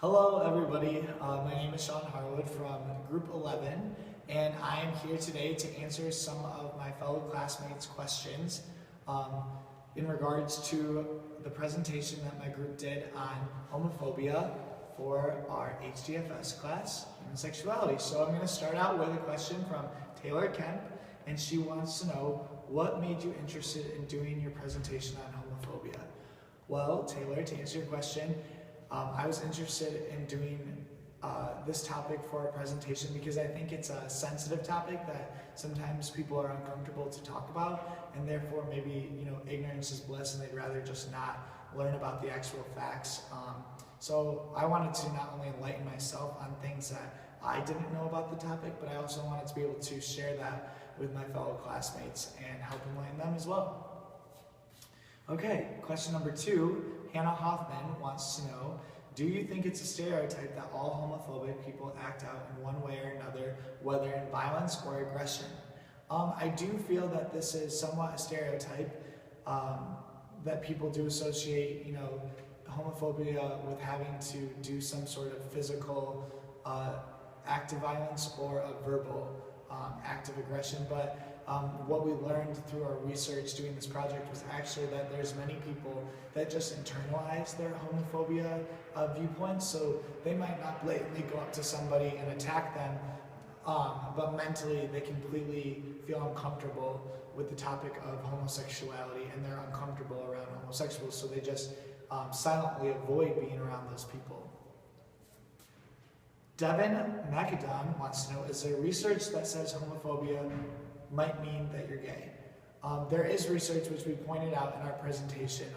Hello everybody, my name is Sean Harwood from Group 11, and I am here today to answer some of my fellow classmates' questions in regards to the presentation that my group did on homophobia for our HDFS class, human sexuality. So I'm going to start out with a question from Taylor Kemp, and she wants to know, what made you interested in doing your presentation on homophobia? Well, Taylor, to answer your question, I was interested in doing this topic for a presentation because I think it's a sensitive topic that sometimes people are uncomfortable to talk about, and therefore maybe ignorance is bliss and they'd rather just not learn about the actual facts. So I wanted to not only enlighten myself on things that I didn't know about the topic, but I also wanted to be able to share that with my fellow classmates and help enlighten them as well. Okay, question number 2. Hannah Hoffman wants to know, do you think it's a stereotype that all homophobic people act out in one way or another, whether in violence or aggression? I do feel that this is somewhat a stereotype, that people do associate, homophobia with having to do some sort of physical act of violence or a verbal act of aggression, but what we learned through our research doing this project was actually that there's many people that just internalize their homophobia viewpoints, so they might not blatantly go up to somebody and attack them, but mentally they completely feel uncomfortable with the topic of homosexuality and they're uncomfortable around homosexuals, so they just silently avoid being around those people. Devin McAdam wants to know, is there research that says homophobia might mean that you're gay? There is research which we pointed out in our presentation.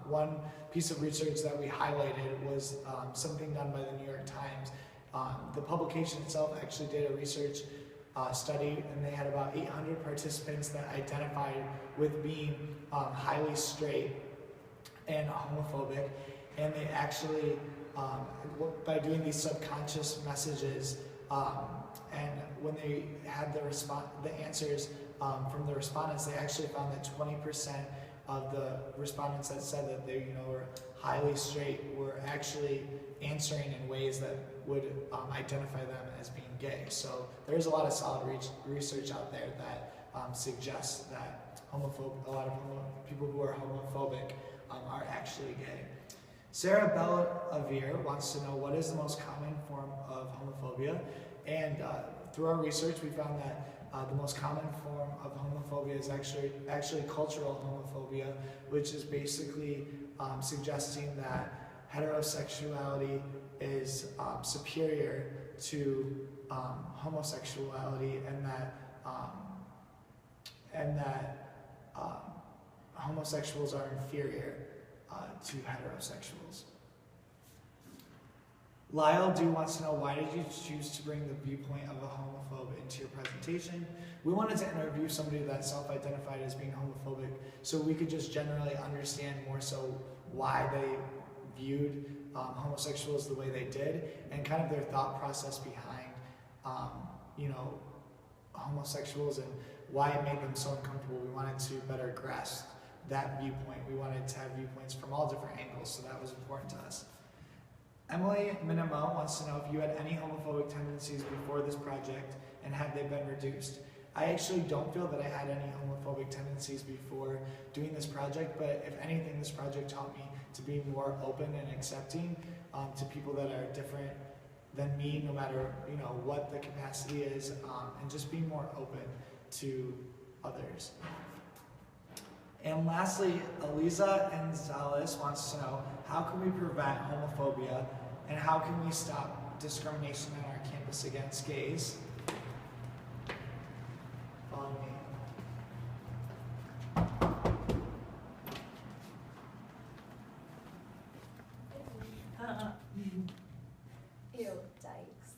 One piece of research that we highlighted was something done by the New York Times. The publication itself actually did a research study, and they had about 800 participants that identified with being highly straight and homophobic, and they actually, by doing these subconscious messages, and when they had the answers from the respondents, they actually found that 20% of the respondents that said that they were highly straight were actually answering in ways that would identify them as being gay. So there's a lot of solid research out there that suggests that a lot of people who are homophobic are actually gay. Sarah Bellavere wants to know, what is the most common form of homophobia? And through our research, we found that the most common form of homophobia is actually cultural homophobia, which is basically suggesting that heterosexuality is superior to homosexuality, and that homosexuals are inferior to heterosexuals. Lyle Du wants to know, why did you choose to bring the viewpoint of a homophobe into your presentation? We wanted to interview somebody that self-identified as being homophobic so we could just generally understand more so why they viewed homosexuals the way they did and kind of their thought process behind homosexuals and why it made them so uncomfortable. We wanted to better grasp that viewpoint. We wanted to have viewpoints from all different angles, so that was important to us. Emily Minimo wants to know if you had any homophobic tendencies before this project and have they been reduced. I actually don't feel that I had any homophobic tendencies before doing this project, but if anything, this project taught me to be more open and accepting to people that are different than me, no matter what the capacity is, and just be more open to others. And lastly, Eliza Gonzalez wants to know, how can we prevent homophobia and how can we stop discrimination on our campus against gays? Follow me. Ew, dykes.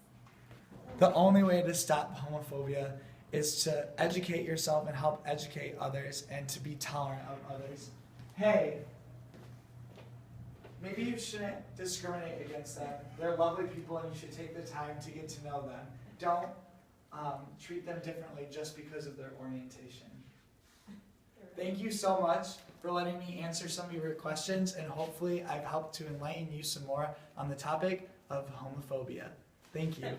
The only way to stop homophobia is to educate yourself and help educate others and to be tolerant of others. Hey, maybe you shouldn't discriminate against them. They're lovely people and you should take the time to get to know them. Don't treat them differently just because of their orientation. They're thank you so much for letting me answer some of your questions, and hopefully I've helped to enlighten you some more on the topic of homophobia. Thank you.